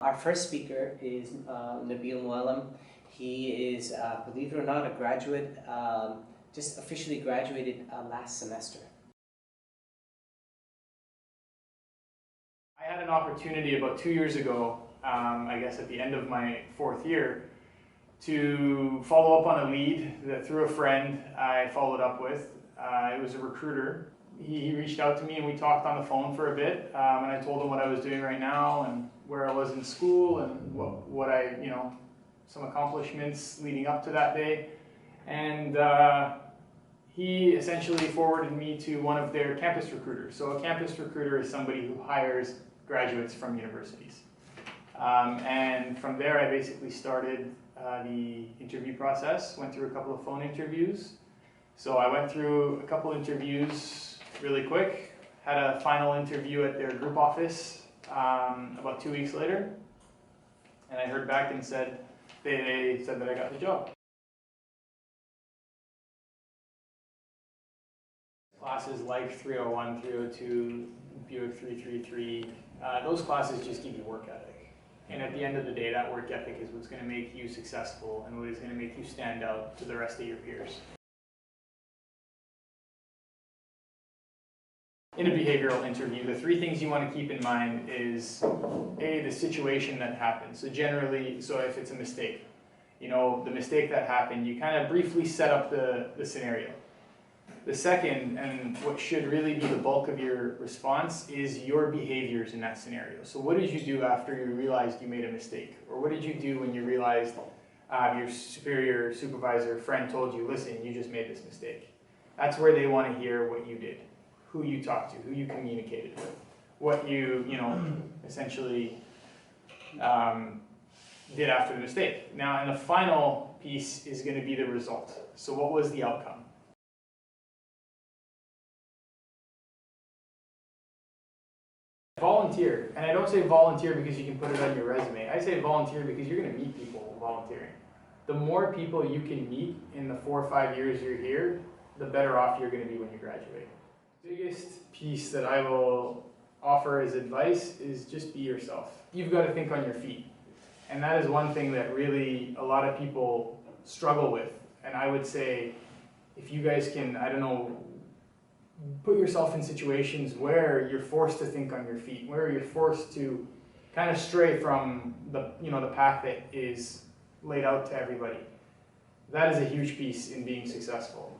Our first speaker is Nabeel Moallem. He is, believe it or not, a graduate, just officially graduated last semester. I had an opportunity about 2 years ago, I guess at the end of my 4th year, to follow up on a lead that through a friend I followed up with. It was a recruiter. He reached out to me and we talked on the phone for a bit, and I told him what I was doing right now and where I was in school and what I, some accomplishments leading up to that day. And he essentially forwarded me to one of their campus recruiters. So a campus recruiter is somebody who hires graduates from universities. And from there I basically started the interview process, went through a couple of phone interviews. So I went through a couple interviews really quick, had a final interview at their group office about 2 weeks later, and I heard back and said, they said that I got the job. Classes like 301, 302, Buick 333, those classes just give you work ethic. And at the end of the day, that work ethic is what's going to make you successful and what is going to make you stand out to the rest of your peers. In a behavioral interview, the 3 things you want to keep in mind is A, the situation that happened. So generally, if it's a mistake, the mistake that happened, you kind of briefly set up the scenario. The second, and what should really be the bulk of your response, is your behaviors in that scenario. So what did you do after you realized you made a mistake? Or what did you do when you realized your superior, supervisor, friend told you, listen, you just made this mistake? That's where they want to hear what you did, who you talked to, who you communicated with, what you, essentially did after the mistake. Now, and the final piece is going to be the result. So what was the outcome? Volunteer, and I don't say volunteer because you can put it on your resume. I say volunteer because you're going to meet people volunteering. The more people you can meet in the 4 or 5 years you're here, the better off you're going to be when you graduate. The biggest piece that I will offer as advice is just be yourself. You've got to think on your feet. And that is one thing that really a lot of people struggle with. And I would say, if you guys can, put yourself in situations where you're forced to think on your feet, where you're forced to kind of stray from the path that is laid out to everybody. That is a huge piece in being successful.